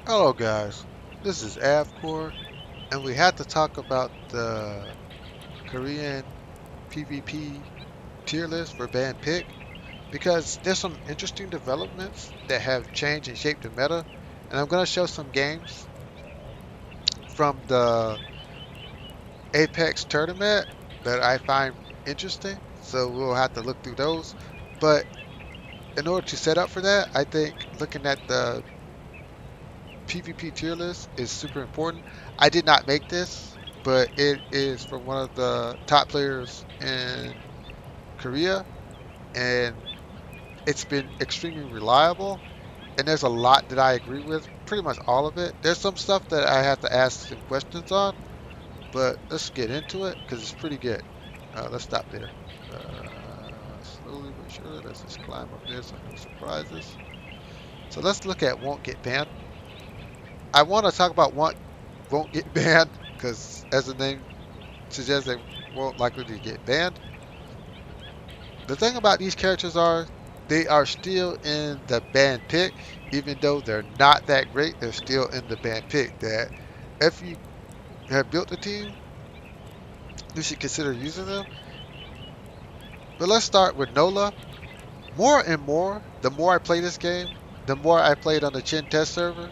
Hello guys, this is Avcoor, and we had to talk about the Korean PvP tier list for banned pick because there's some interesting developments that have changed and shaped the meta, and I'm going to show some games from the Apex tournament that I find interesting, so we'll have to look through those. But in order to set up for that, I think looking at the PvP tier list is super important. I did not make this, but it is from one of the top players in Korea, and it's been extremely reliable. And there's a lot that I agree with, pretty much all of it. There's some stuff that I have to ask some questions on, but let's get into it because it's pretty good. Let's stop there. Slowly but surely, let's just climb up there so no surprises. So let's look at won't get banned. I want to talk about won't get banned because, as the name suggests, they won't likely to get banned. The thing about these characters are they are still in the banned pick, even though they're not that great. They're still in the banned pick. That if you have built a team, you should consider using them. But let's start with Nola. More and more, the more I play this game, the more I played on the Chin test server,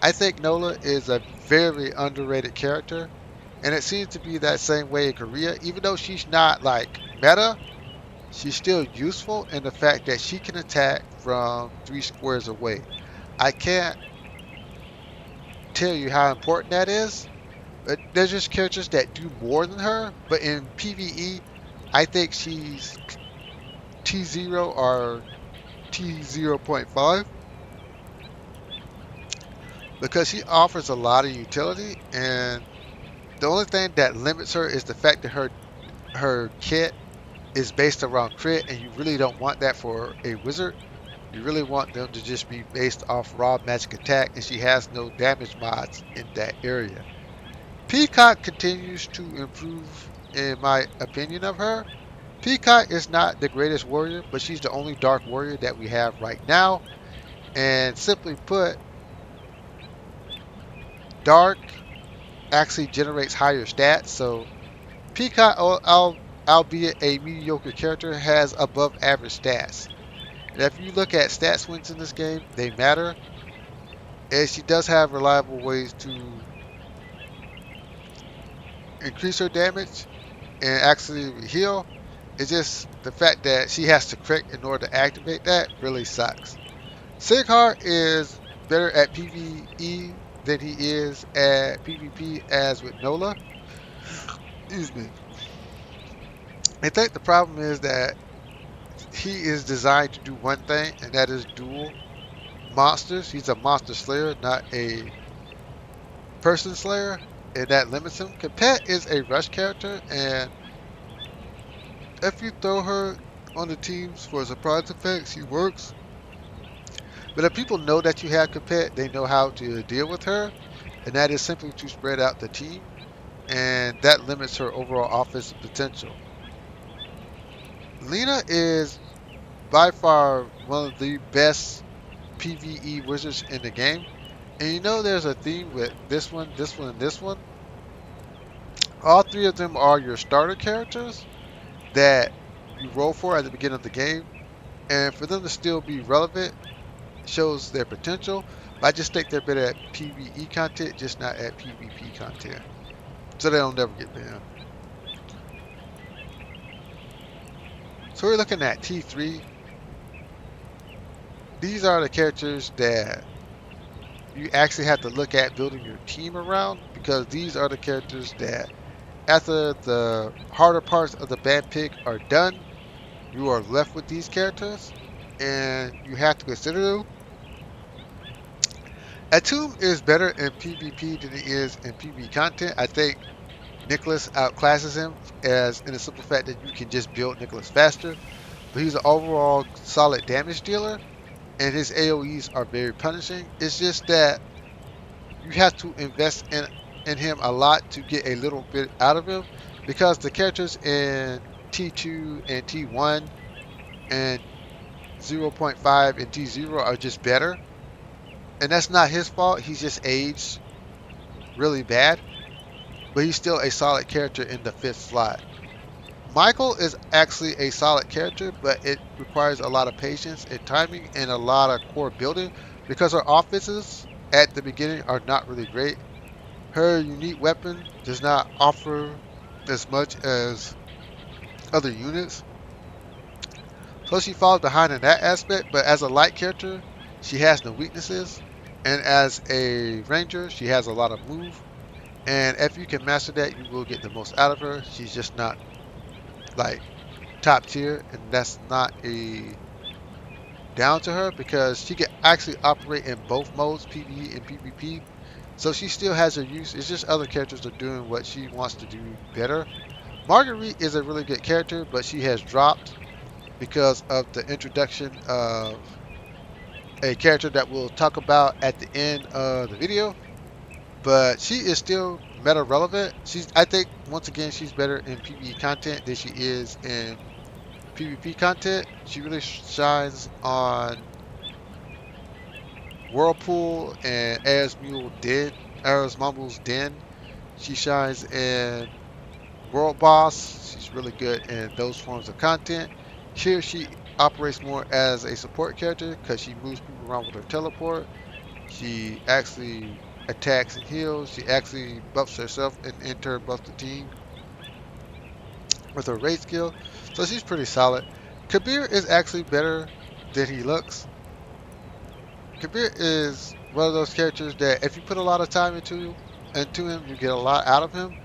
I think Nola is a very underrated character. And it seems to be that same way in Korea. Even though she's not like meta, she's still useful in the fact that she can attack from 3 squares away. I can't tell you how important that is. But there's just characters that do more than her. But in PvE, I think she's T0 or T0.5 because she offers a lot of utility. And the only thing that limits her is the fact that her kit is based around crit, and you really don't want that for a wizard. You really want them to just be based off raw magic attack, and she has no damage mods in that area. Peacock continues to improve, in my opinion of her. Peacock is not the greatest warrior, but she's the only dark warrior that we have right now. And simply put, dark actually generates higher stats. So Peacock, albeit a mediocre character, has above average stats. And if you look at stat swings in this game, they matter. And she does have reliable ways to increase her damage and actually heal. It's just the fact that she has to crit in order to activate that really sucks. Sighar is better at PvE than he is at PvP as with Nola. Excuse me. I think the problem is that he is designed to do one thing, and that is duel monsters. He's a monster slayer, not a person slayer, and that limits him. Capet is a rush character, and if you throw her on the teams for surprise effects, she works. But if people know that you have Capet, they know how to deal with her, and that is simply to spread out the team, and that limits her overall offensive potential. Lena is by far one of the best PvE wizards in the game. And you know there's a theme with this one, this one, and this one. All three of them are your starter characters that you roll for at the beginning of the game. And for them to still be relevant shows their potential. But I just think they're better at PvE content, just not at PvP content. So they'll never get banned. So we're looking at T3. These are the characters that you actually have to look at building your team around because these are the characters that after the harder parts of the bad pick are done, you are left with these characters and you have to consider them. Atum is better in PvP than he is in PvE content. I think Nicholas outclasses him as in the simple fact that you can just build Nicholas faster, but he's an overall solid damage dealer and his AoEs are very punishing. It's just that you have to invest in him a lot to get a little bit out of him because the characters in T2 and T1 and 0.5 and T0 are just better. and that's not his fault. He's just aged really bad, but he's still a solid character in the fifth slot. Michael is actually a solid character, but it requires a lot of patience and timing and a lot of core building because her offenses at the beginning are not really great. Her unique weapon does not offer as much as other units, so she falls behind in that aspect. But as a light character, she has no weaknesses, and as a ranger, she has a lot of move. And if you can master that, you will get the most out of her. She's just not like top tier, and that's not a down to her because she can actually operate in both modes, PvE and PvP. So she still has her use. It's just other characters are doing what she wants to do better. Marguerite is a really good character, but she has dropped because of the introduction of a character that we'll talk about at the end of the video. But she is still meta relevant. I think, once again, she's better in PvE content than she is in PvP content. She really shines on Whirlpool and Ares Mumble's Den. She shines in World Boss. She's really good in those forms of content. Here she operates more as a support character because she moves people around with her teleport. She actually attacks and heals. She actually buffs herself and in turn buffs the team with her raid skill. So she's pretty solid. Kabir is actually better than he looks. Kabir is one of those characters that if you put a lot of time into him, you get a lot out of him.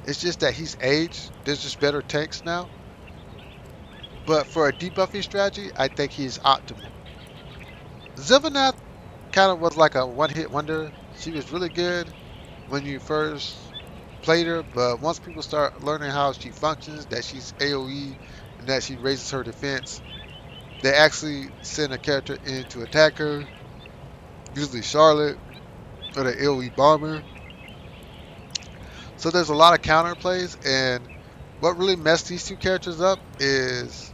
It's just that he's aged. There's just better tanks now. But for a debuffing strategy, I think he's optimal. Zilvanath kind of was like a one-hit wonder. She was really good when you first played her, but once people start learning how she functions, that she's AoE and that she raises her defense, they actually send a character in to attack her, usually Charlotte or the AoE bomber. So there's a lot of counter plays, and what really messed these two characters up is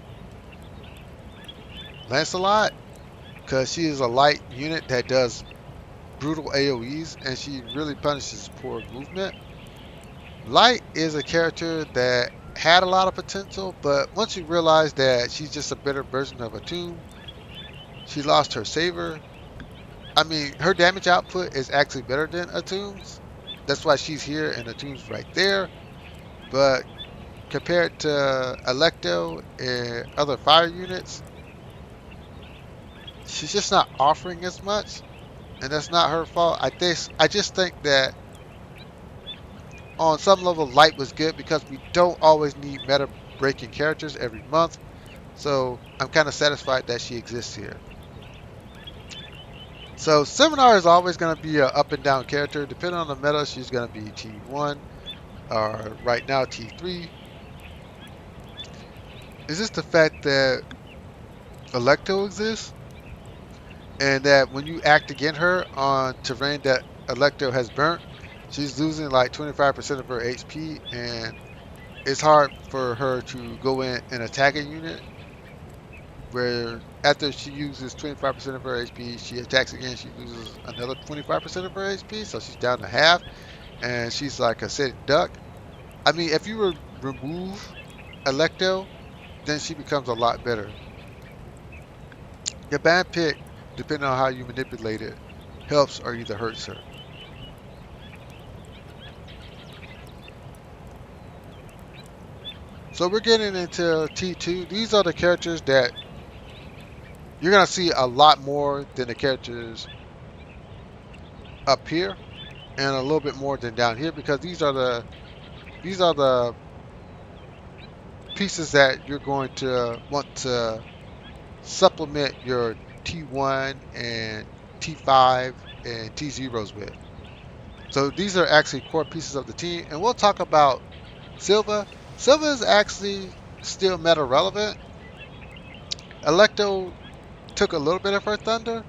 Lancelot, because she is a light unit that does brutal AoEs, and she really punishes poor movement. Light is a character that had a lot of potential, but once you realize that she's just a better version of a tomb, she lost her saver. I mean, her damage output is actually better than Atum's. That's why she's here and Atum's right there. But compared to Electo and other fire units, she's just not offering as much, and that's not her fault. I just think that on some level, Light was good because we don't always need meta breaking characters every month. So I'm kind of satisfied that she exists here. So Seminar is always going to be an up and down character. Depending on the meta, she's going to be T1 or right now T3. Is this the fact that Electo exists and that when you act against her on terrain that Electo has burnt, she's losing like 25% of her HP, and it's hard for her to go in and attack a unit where after she uses 25% of her HP, she attacks again, she loses another 25% of her HP, so she's down to half, and she's like a sitting duck. I mean, if you remove Electo, then she becomes a lot better. Your band pick, depending on how you manipulate it, helps or either hurts her. So we're getting into T2. These are the characters that you're going to see a lot more than the characters up here and a little bit more than down here because these are the pieces that you're going to want to supplement your T1 and T5 and T0s with. So these are actually core pieces of the team, and we'll talk about Silva. Silva is actually still meta relevant. Electo took a little bit of her thunder,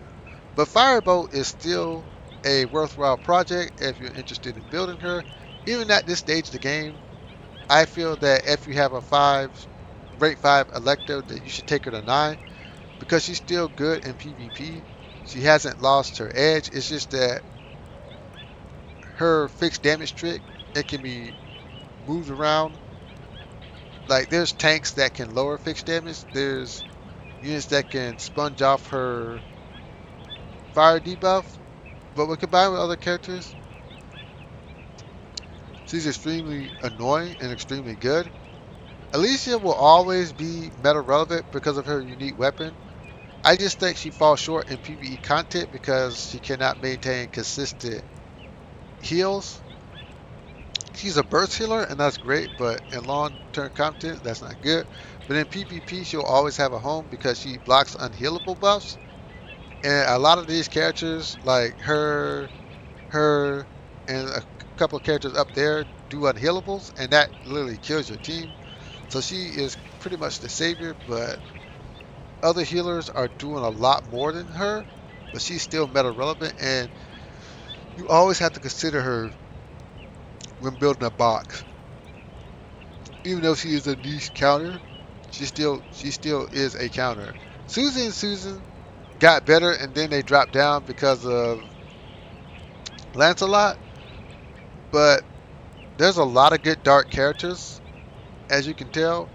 but Firebolt is still a worthwhile project if you're interested in building her. Even at this stage of the game, I feel that if you have a rate 5 Electo, that you should take her to 9 because she's still good in PvP. She hasn't lost her edge. It's just that her fixed damage trick, it can be moved around. Like there's tanks that can lower fixed damage. There's units that can sponge off her fire debuff. But when combined with other characters, she's extremely annoying and extremely good. Alicia will always be meta relevant because of her unique weapon. I just think she falls short in PvE content because she cannot maintain consistent heals. She's a burst healer, and that's great, but in long-term content, that's not good. But in PvP, she'll always have a home because she blocks unhealable buffs. And a lot of these characters, like her, and a couple of characters up there, do unhealables, and that literally kills your team. So she is pretty much the savior, but other healers are doing a lot more than her, but she's still meta relevant, and you always have to consider her when building a box. Even though she is a niche counter, she still is a counter. Susie and Susan got better, and then they dropped down because of Lancelot. But there's a lot of good dark characters, as you can tell,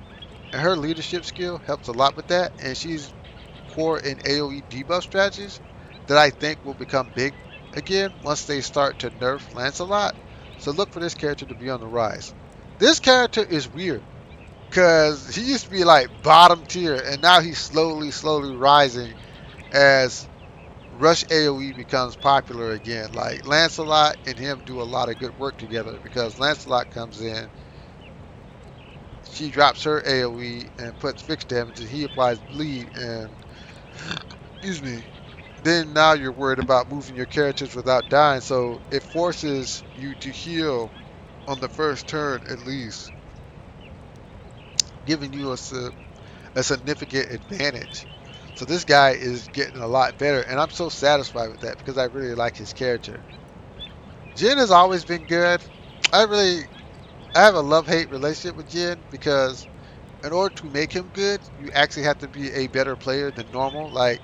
and her leadership skill helps a lot with that. And she's core in AoE debuff strategies that I think will become big again once they start to nerf Lancelot. So look for this character to be on the rise. This character is weird because he used to be like bottom tier, and now he's slowly rising as Rush AoE becomes popular again. Like Lancelot and him do a lot of good work together because Lancelot comes in, she drops her AoE and puts fixed damage, and he applies bleed and excuse me. Then now you're worried about moving your characters without dying, so it forces you to heal on the first turn at least, giving you a significant advantage. So this guy is getting a lot better, and I'm so satisfied with that because I really like his character. Jin has always been good. I really I have a love-hate relationship with Jin because in order to make him good, you actually have to be a better player than normal. Like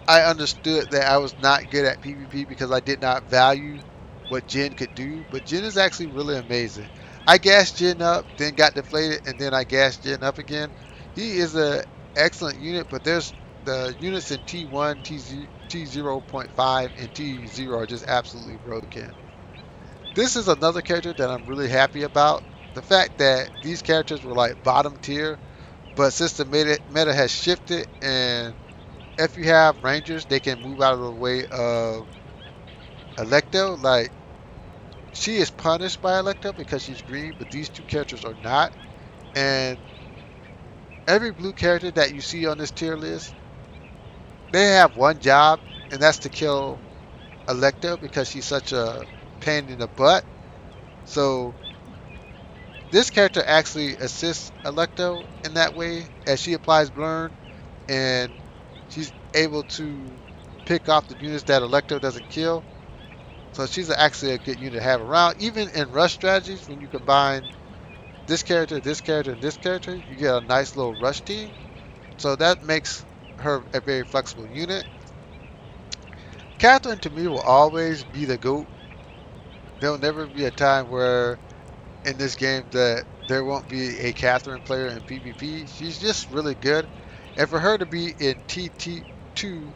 I understood that I was not good at PvP because I did not value what Jin could do, but Jin is actually really amazing. I gassed Jin up, then got deflated, and then I gassed Jin up again. He is a excellent unit, but there's the units in T1, T0.5, and T0 are just absolutely broken. This is another character that I'm really happy about. The fact that these characters were like bottom tier, but since the meta has shifted and if you have Rangers, they can move out of the way of Electo. Like she is punished by Electo because she's green, but these two characters are not. And every blue character that you see on this tier list, they have one job, and that's to kill Electo because she's such a pain in the butt. So this character actually assists Electo in that way as she applies Blurn, and she's able to pick off the units that Electo doesn't kill. So she's actually a good unit to have around. Even in rush strategies, when you combine this character, and this character, you get a nice little rush team. So that makes her a very flexible unit. Catherine to me will always be the GOAT. There'll never be a time where in this game that there won't be a Catherine player in PvP. She's just really good. And for her to be in TT2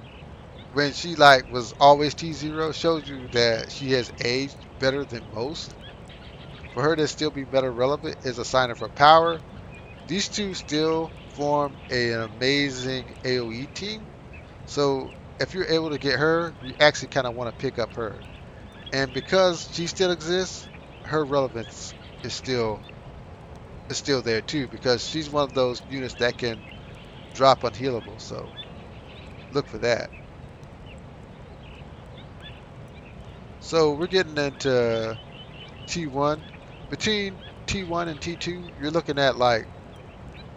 when she like was always T0 shows you that she has aged better than most. For her to still be better relevant is a sign of her power. These two still form an amazing AoE team. So if you're able to get her, you actually kind of want to pick up her. And because she still exists, her relevance is still there too because she's one of those units that can drop unhealable. So look for that. So we're getting into T1. Between T1 and T2, you're looking at like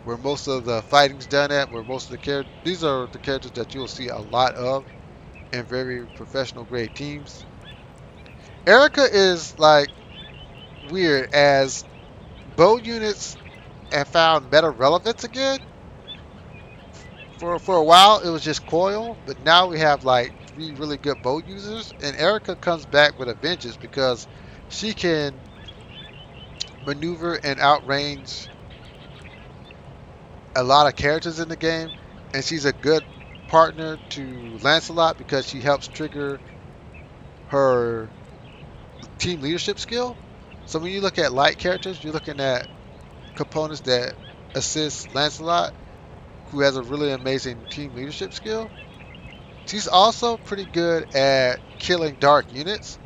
where most of the fighting's done at, where most of the characters, these are the characters that you'll see a lot of in very professional grade teams. Erica is like weird as bow units have found meta relevance again. For a while it was just Coil, but now we have like three really good bow users, and Erica comes back with a vengeance because she can maneuver and outrange a lot of characters in the game, and she's a good partner to Lancelot because she helps trigger her team leadership skill. So when you look at light characters, you're looking at components that assist Lancelot, who has a really amazing team leadership skill. She's also pretty good at killing dark units.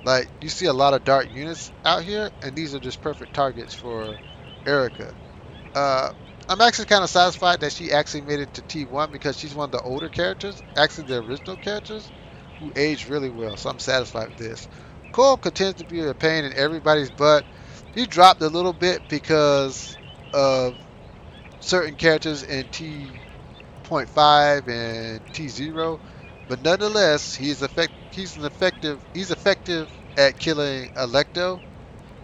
Like you see a lot of dark units out here, and these are just perfect targets for Erica. Uh, I'm actually kind of satisfied that she actually made it to T1 because she's one of the older characters, actually the original characters, who aged really well. So I'm satisfied with this. Cole continues to be a pain in everybody's butt. He dropped a little bit because of certain characters in T.5 and T0, but nonetheless, he's effective at killing Electo.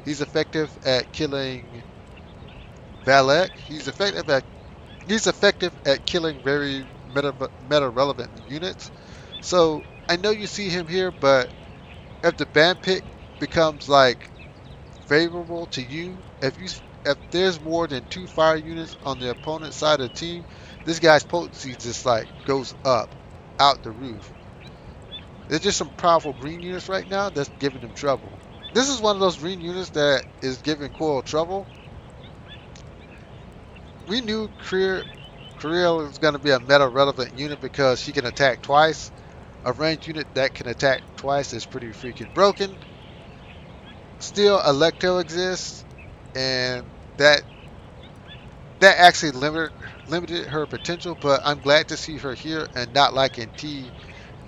He's effective at killing Valek. He's effective at killing very meta relevant units. So I know you see him here, but if the ban pick becomes like favorable to you, if there's more than two fire units on the opponent's side of the team, this guy's potency just like goes up out the roof. There's just some powerful green units right now that's giving him trouble. This is one of those green units that is giving Coil trouble. We knew Korea was going to be a meta relevant unit because she can attack twice. A ranged unit that can attack twice is pretty freaking broken. Still, Electo exists, and that actually limited her potential. But I'm glad to see her here and not like in T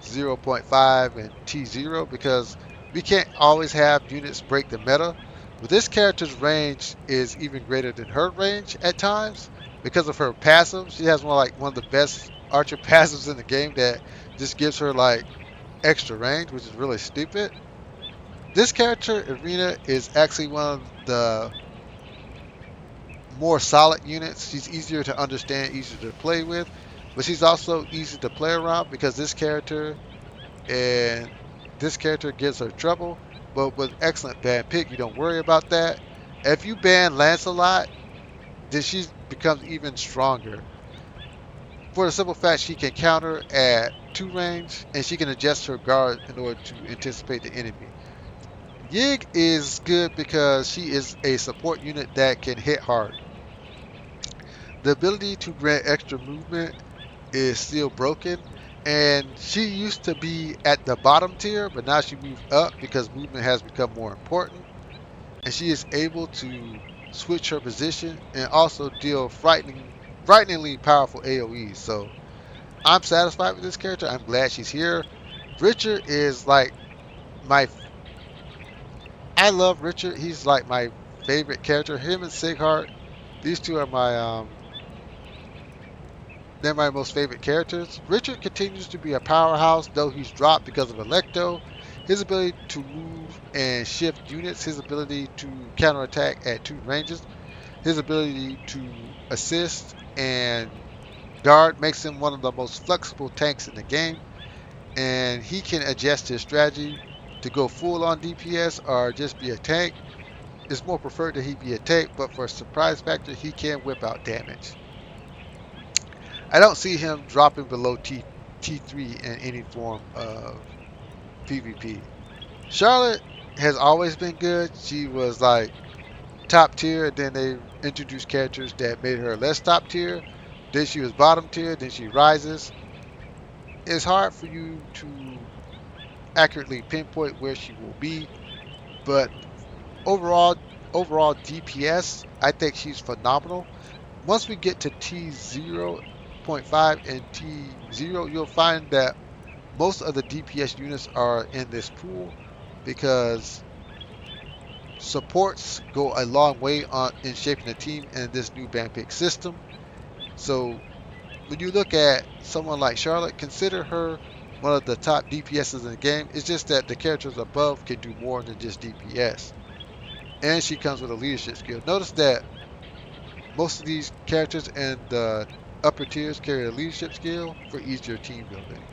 0.5 and T0 because we can't always have units break the meta. But this character's range is even greater than her range at times because of her passive. She has one of the best archer passives in the game that just gives her like extra range, which is really stupid. This character, Irina, is actually one of the more solid units. She's easier to understand, easier to play with, but she's also easy to play around because and this character gives her trouble. But with excellent ban pick, you don't worry about that. If you ban Lancelot, then she becomes even stronger. For the simple fact she can counter at 2 range and she can adjust her guard in order to anticipate the enemy. Yig is good because she is a support unit that can hit hard. The ability to grant extra movement is still broken, and she used to be at the bottom tier, but now she moved up because movement has become more important, and she is able to switch her position and also deal frighteningly powerful AoEs. So I'm satisfied with this character. I'm glad she's here. Richard is like my I love Richard. He's like my favorite character. Him and Sighart, these two are they're my most favorite characters. Richard continues to be a powerhouse, though he's dropped because of Electo. His ability to move and shift units, his ability to counterattack at 2 ranges, his ability to assist and guard makes him one of the most flexible tanks in the game. And he can adjust his strategy to go full on DPS or just be a tank. It's more preferred that he be a tank, but for surprise factor, he can whip out damage. I don't see him dropping below T3 in any form of PvP. Charlotte has always been good. She was like top tier, and then they introduced characters that made her less top tier. Then she was bottom tier, then she rises. It's hard for you to accurately pinpoint where she will be, but overall, overall DPS, I think she's phenomenal. Once we get to T 0.5 and T0, you'll find that most of the DPS units are in this pool because supports go a long way in shaping the team in this new ban pick system. So when you look at someone like Charlotte, consider her one of the top DPSs in the game. It's just that the characters above can do more than just DPS. And she comes with a leadership skill. Notice that most of these characters in the upper tiers carry a leadership skill for easier team building.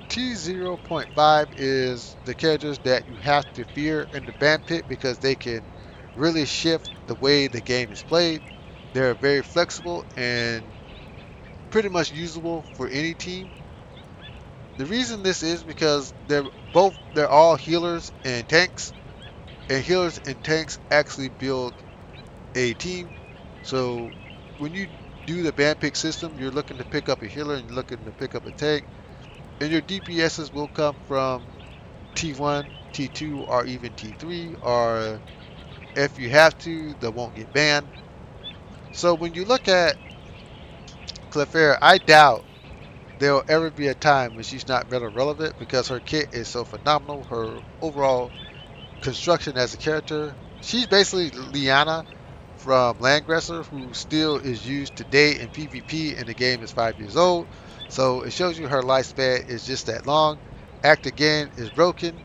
T0.5 is the characters that you have to fear in the ban pit because they can really shift the way the game is played. They're very flexible and pretty much usable for any team. The reason this is because they're all healers and tanks, and healers and tanks actually build a team. So when you do the ban pick system, you're looking to pick up a healer and you're looking to pick up a tank, and your DPSs will come from T1, T2, or even T3, or if you have to, they won't get banned. So when you look at Clefairy, I doubt there will ever be a time when she's not meta relevant because her kit is so phenomenal. Her overall construction as a character, she's basically Liana from Landgressor, who still is used today in PvP, and the game is 5 years old. So it shows you her lifespan is just that long. Act again is broken.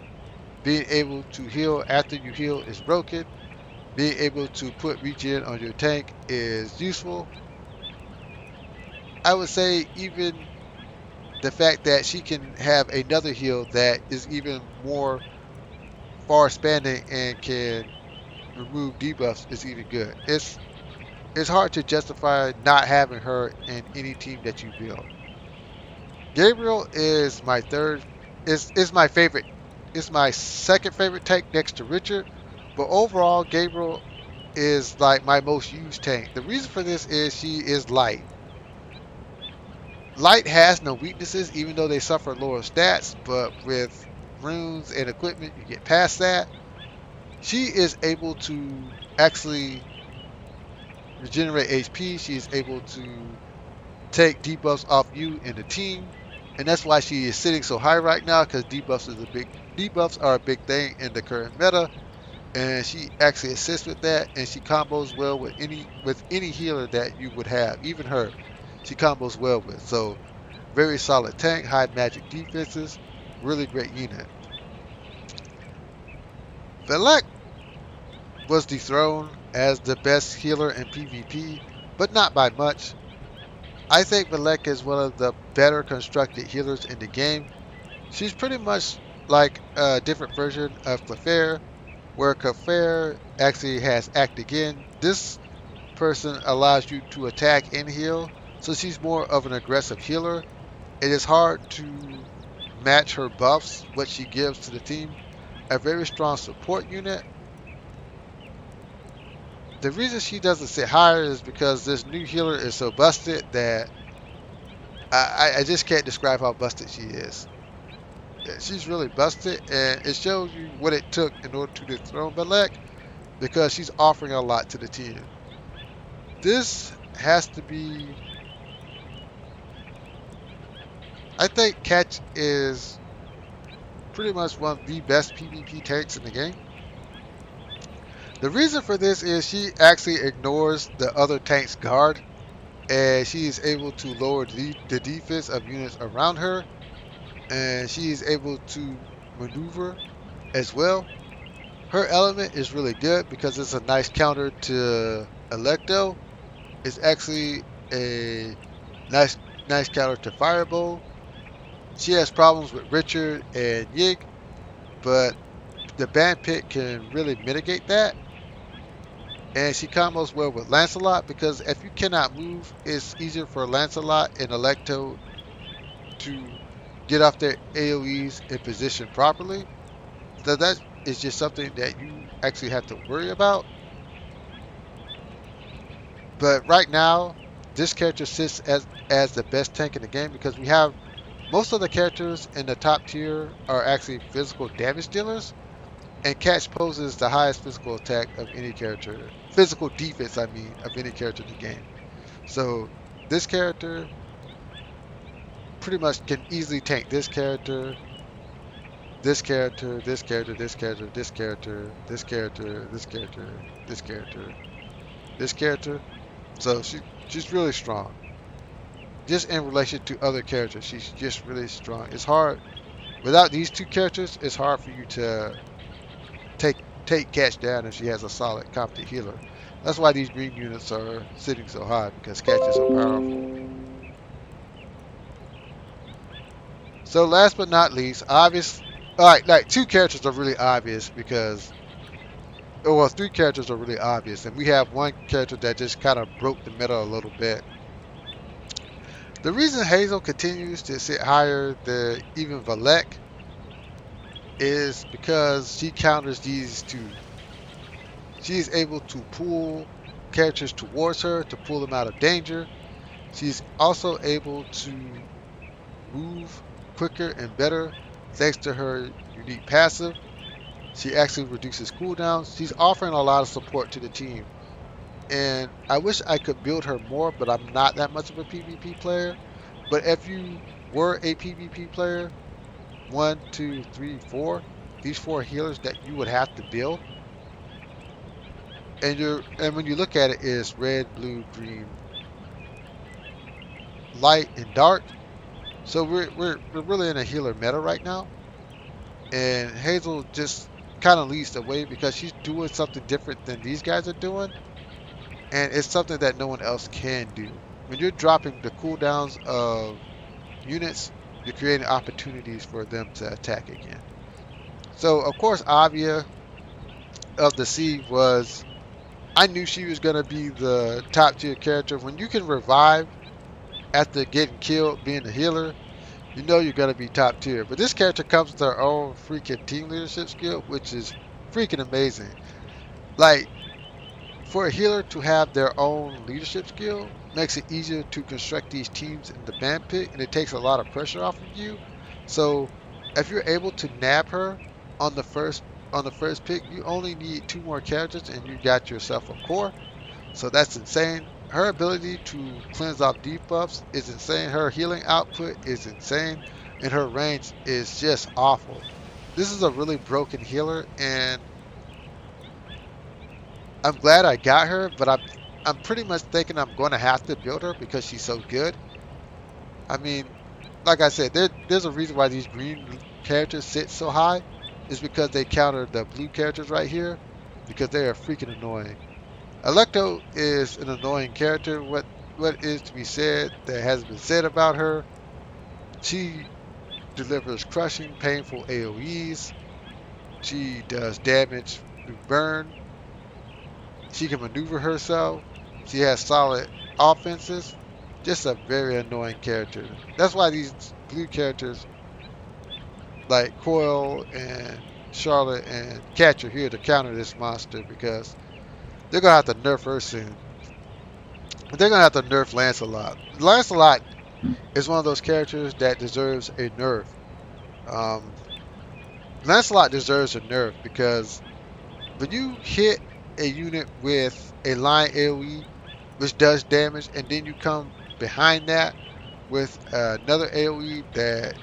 Being able to heal after you heal is broken. Being able to put regen on your tank is useful. I would say even the fact that she can have another heal that is even more far spanning and can remove debuffs is even good. It's hard to justify not having her in any team that you build. Gabriel is my third is my favorite. Is my second favorite tank next to Richard, but overall Gabriel is like my most used tank. The reason for this is she is light. Light has no weaknesses, even though they suffer lower stats, but with runes and equipment, you get past that. She is able to actually regenerate HP. She is able to take debuffs off you and the team, and that's why she is sitting so high right now because debuffs are a big thing in the current meta, and she actually assists with that, and she combos well with any healer that you would have, even her. She combos well with. So very solid tank, high magic defenses, really great unit. Velek was dethroned as the best healer in PvP, but not by much. I think Velek is one of the better constructed healers in the game. She's pretty much like a different version of Clefairy, where Clefairy actually has Act Again. This person allows you to attack and heal, so she's more of an aggressive healer. It is hard to match her buffs, what she gives to the team. A very strong support unit. The reason she doesn't sit higher is because this new healer is so busted that I just can't describe how busted she is. Yeah, she's really busted, and it shows you what it took in order to dethrone Balek because she's offering a lot to the team. This has to be. I think Catch is pretty much one of the best PvP tanks in the game. The reason for this is she actually ignores the other tank's guard, and she is able to lower the defense of units around her, and she is able to maneuver as well. Her element is really good because it's a nice counter to Electo. It's actually a nice nice counter to Firebow. She has problems with Richard and Yig, but the Band Pit can really mitigate that. And she combos well with Lancelot because if you cannot move, it's easier for Lancelot and Electo to get off their AoEs in position properly. So that is just something that you actually have to worry about. But right now, this character sits as the best tank in the game because we have most of the characters in the top tier are actually physical damage dealers, and Catch poses the highest physical attack of any character, physical defense, I mean, of any character in the game. So this character pretty much can easily tank this character, this character, this character, this character, this character, this character, this character, this character, this character. So she's really strong. Just in relation to other characters, she's just really strong. It's hard without these two characters. It's hard for you to take take Catch down if she has a solid competent healer. That's why these green units are sitting so high because Catch is so powerful. So last but not least, obvious. All right, like two characters are really obvious because, oh, well, three characters are really obvious, and we have one character that just kind of broke the meta a little bit. The reason Hazel continues to sit higher than even Valek is because she counters these two. She is able to pull characters towards her to pull them out of danger. She's also able to move quicker and better thanks to her unique passive. She actually reduces cooldowns. She's offering a lot of support to the team. And I wish I could build her more, but I'm not that much of a PvP player. But if you were a PvP player, one, two, three, four, these four healers that you would have to build. And when you look at it, it's red, blue, green, light, and dark. So we're really in a healer meta right now. And Hazel just kind of leads the way because she's doing something different than these guys are doing. And it's something that no one else can do. When you're dropping the cooldowns of units, you're creating opportunities for them to attack again. So of course, Avia of the Sea was. I knew she was gonna be the top tier character. When you can revive after getting killed, being a healer, you know you're gonna be top tier. But this character comes with her own freaking team leadership skill, which is freaking amazing. Like for a healer to have their own leadership skill makes it easier to construct these teams in the ban pick, and it takes a lot of pressure off of you. So if you're able to nab her on the first pick, you only need two more characters and you got yourself a core. So that's insane. Her ability to cleanse off debuffs is insane. Her healing output is insane, and her range is just awful. This is a really broken healer, and I'm glad I got her, but I'm pretty much thinking I'm going to have to build her because she's so good. I mean, like I said, there's a reason why these green characters sit so high. Is because they counter the blue characters right here because they are freaking annoying. Electo is an annoying character. What is to be said that has been said about her? She delivers crushing, painful AoEs. She does damage through burn. She can maneuver herself. She has solid offenses. Just a very annoying character. That's why these blue characters like Coil and Charlotte and Catch are here to counter this monster because they're gonna have to nerf her soon. They're gonna have to nerf Lancelot. Lancelot is one of those characters that deserves a nerf. Um, Lancelot deserves a nerf because when you hit a unit with a line AoE, which does damage, and then you come behind that with another AoE that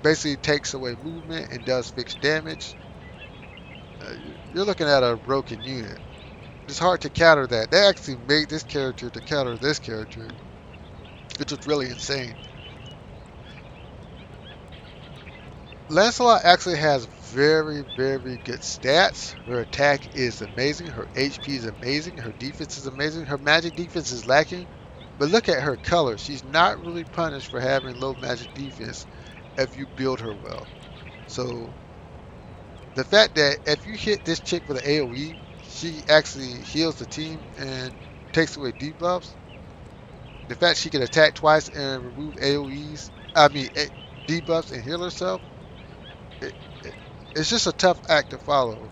basically takes away movement and does fixed damage, uh, you're looking at a broken unit. It's hard to counter that. They actually made this character to counter this character, which was really insane. Lancelot actually has very, very good stats. Her attack is amazing. Her HP is amazing. Her defense is amazing. Her magic defense is lacking. But look at her color. She's not really punished for having low magic defense if you build her well. So the fact that if you hit this chick with an AoE, she actually heals the team and takes away debuffs. The fact she can attack twice and remove AoEs, I mean debuffs and heal herself, it, it, it's just a tough act to follow.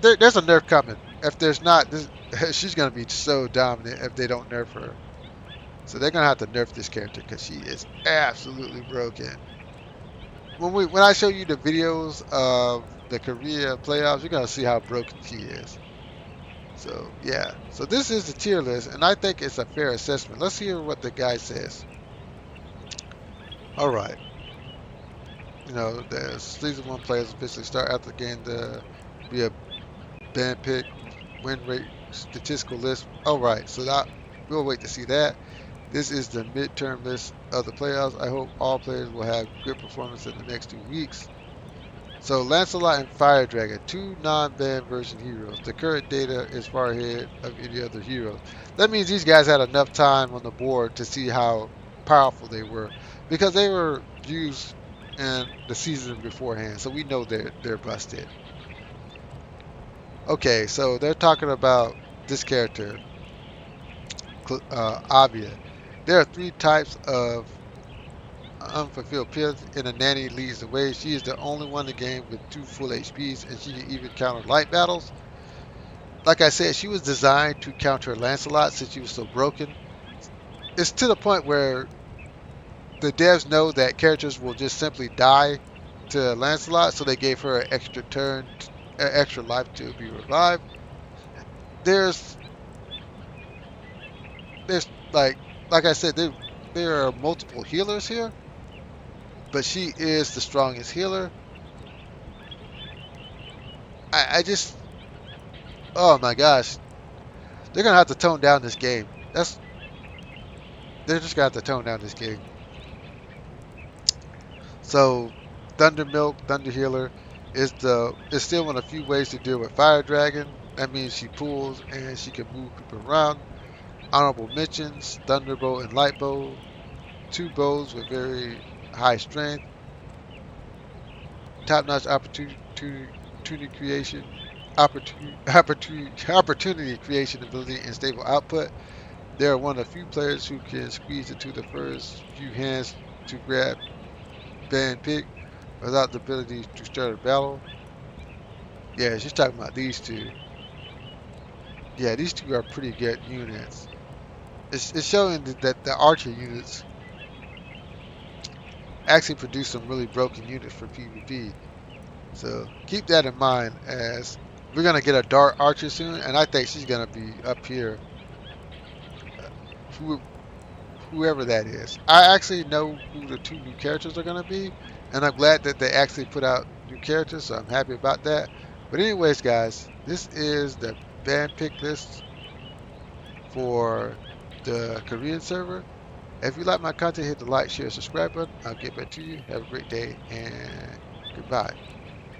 There's a nerf coming. If there's not, she's gonna be so dominant if they don't nerf her. So they're gonna have to nerf this character because she is absolutely broken. When I show you the videos of the Korea playoffs, you're gonna see how broken she is. So yeah. So this is the tier list, and I think it's a fair assessment. Let's hear what the guy says. All right. The season one players officially start after the game to be a band pick, win rate, statistical list. All right. So that we'll wait to see that. This is the midterm list of the playoffs. I hope all players will have good performance in the next 2 weeks. So Lancelot and Fire Dragon, two non-banned version heroes. The current data is far ahead of any other heroes. That means these guys had enough time on the board to see how powerful they were, because they were used in the season beforehand. So we know they're busted. Okay, so they're talking about this character, Avia. There are three types of unfulfilled pills, and a nanny leads the way. She is the only one in the game with two full HPs, and she can even counter light battles. Like I said, she was designed to counter Lancelot since she was so broken. It's to the point where the devs know that characters will just simply die to Lancelot, so they gave her an extra turn, an extra life to be revived. There's, there's like I said, there are multiple healers here, but she is the strongest healer. I just, oh my gosh, they're gonna have to tone down this game. They're just gonna have to tone down this game. So Thunder Milk, Thunder Healer is still one of the few ways to deal with Fire Dragon. That means she pulls and she can move people around. Honorable mentions: Thunderbolt and Lightbow, two bows with very high strength, top-notch opportunity creation, opportunity creation ability, and stable output. They are one of the few players who can squeeze into the first few hands to grab ban pick without the ability to start a battle. Yeah, she's talking about these two. Yeah, these two are pretty good units. It's showing that the archer units actually produce some really broken units for PvP. So keep that in mind, as we're gonna get a dark archer soon, and I think she's gonna be up here. Uh, who, whoever that is, I actually know who the two new characters are gonna be, and I'm glad that they actually put out new characters. So I'm happy about that. But anyways, guys, this is the band pick list for the Korean server. If you like my content, hit the like, share, subscribe button. I'll get back to you. Have a great day and goodbye.